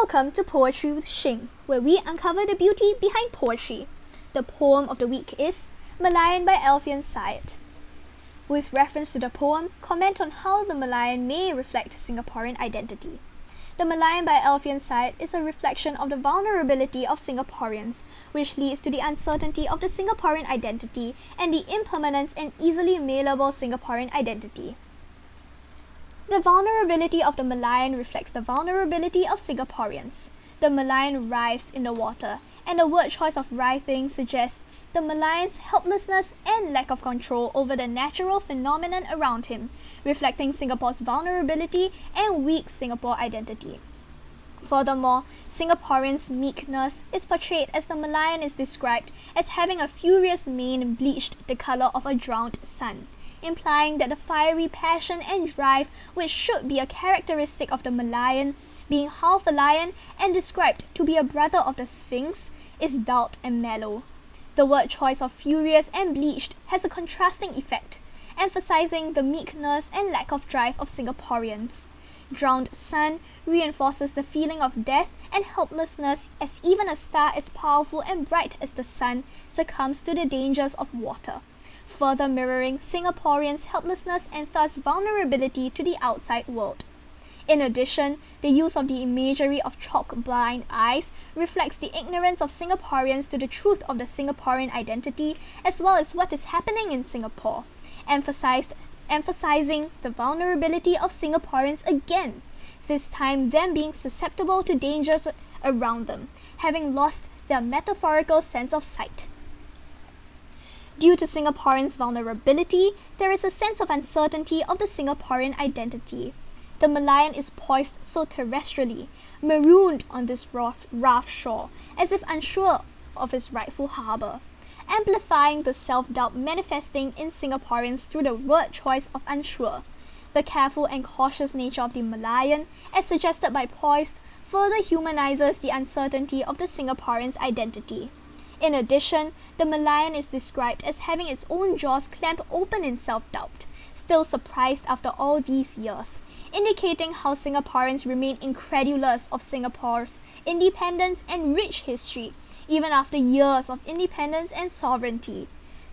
Welcome to Poetry with Shing, where we uncover the beauty behind poetry. The poem of the week is Merlion by Alfian. With reference to the poem, comment on how the Merlion may reflect Singaporean identity. The Merlion by Alfian is a reflection of the vulnerability of Singaporeans, which leads to the uncertainty of the Singaporean identity and the impermanence and easily malleable Singaporean identity. The vulnerability of the Merlion reflects the vulnerability of Singaporeans. The Merlion writhes in the water, and the word choice of writhing suggests the Merlion's helplessness and lack of control over the natural phenomenon around him, reflecting Singapore's vulnerability and weak Singapore identity. Furthermore, Singaporeans' meekness is portrayed as the Merlion is described as having a furious mane bleached the colour of a drowned sun, implying that the fiery passion and drive which should be a characteristic of the Merlion, being half a lion and described to be a brother of the Sphinx, is dulled and mellow. The word choice of furious and bleached has a contrasting effect, emphasizing the meekness and lack of drive of Singaporeans. Drowned sun reinforces the feeling of death and helplessness, as even a star as powerful and bright as the sun succumbs to the dangers of water, further mirroring Singaporeans' helplessness and thus vulnerability to the outside world. In addition, the use of the imagery of chalk-blind eyes reflects the ignorance of Singaporeans to the truth of the Singaporean identity as well as what is happening in Singapore, emphasizing the vulnerability of Singaporeans again, this time them being susceptible to dangers around them, having lost their metaphorical sense of sight. Due to Singaporeans' vulnerability, there is a sense of uncertainty of the Singaporean identity. The Merlion is poised so terrestrially, marooned on this rough shore, as if unsure of his rightful harbour, amplifying the self-doubt manifesting in Singaporeans through the word choice of unsure. The careful and cautious nature of the Merlion, as suggested by poised, further humanizes the uncertainty of the Singaporeans' identity. In addition, the Merlion is described as having its own jaws clamped open in self-doubt, still surprised after all these years, indicating how Singaporeans remain incredulous of Singapore's independence and rich history, even after years of independence and sovereignty.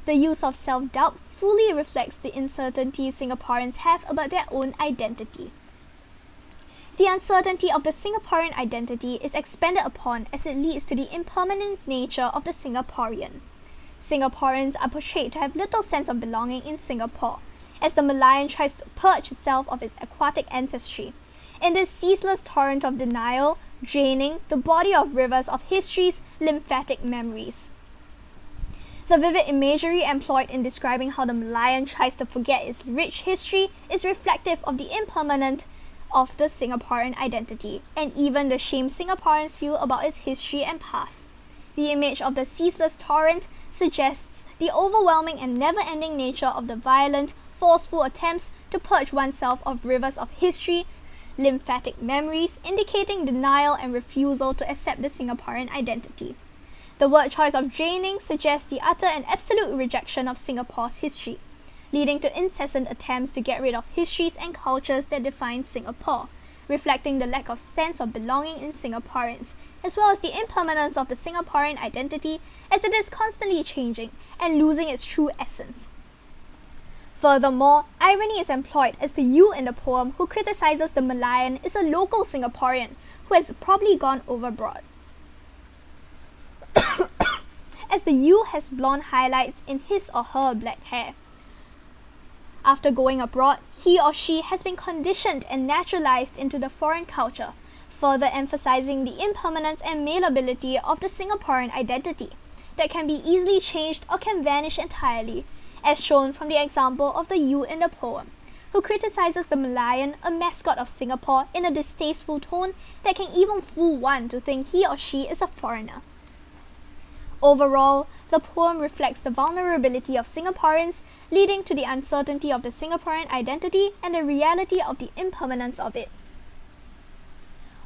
The use of self-doubt fully reflects the uncertainty Singaporeans have about their own identity. The uncertainty of the Singaporean identity is expanded upon as it leads to the impermanent nature of the Singaporean. Singaporeans are portrayed to have little sense of belonging in Singapore, as the Merlion tries to purge itself of its aquatic ancestry. In this ceaseless torrent of denial, draining the body of rivers of history's lymphatic memories. The vivid imagery employed in describing how the Merlion tries to forget its rich history is reflective of the impermanence of the Singaporean identity, and even the shame Singaporeans feel about its history and past. The image of the ceaseless torrent suggests the overwhelming and never-ending nature of the violent, forceful attempts to purge oneself of rivers of history's lymphatic memories, indicating denial and refusal to accept the Singaporean identity. The word choice of draining suggests the utter and absolute rejection of Singapore's history, leading to incessant attempts to get rid of histories and cultures that define Singapore, reflecting the lack of sense of belonging in Singaporeans, as well as the impermanence of the Singaporean identity as it is constantly changing and losing its true essence. Furthermore, irony is employed as the you in the poem who criticizes the Merlion is a local Singaporean who has probably gone overboard, as the you has blonde highlights in his or her black hair. After going abroad, he or she has been conditioned and naturalized into the foreign culture, further emphasizing the impermanence and malleability of the Singaporean identity that can be easily changed or can vanish entirely, as shown from the example of the you in the poem, who criticizes the Merlion, a mascot of Singapore, in a distasteful tone that can even fool one to think he or she is a foreigner. Overall, the poem reflects the vulnerability of Singaporeans, leading to the uncertainty of the Singaporean identity and the reality of the impermanence of it.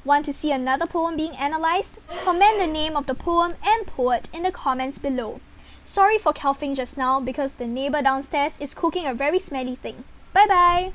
Want to see another poem being analysed? Comment the name of the poem and poet in the comments below. Sorry for coughing just now because the neighbour downstairs is cooking a very smelly thing. Bye bye!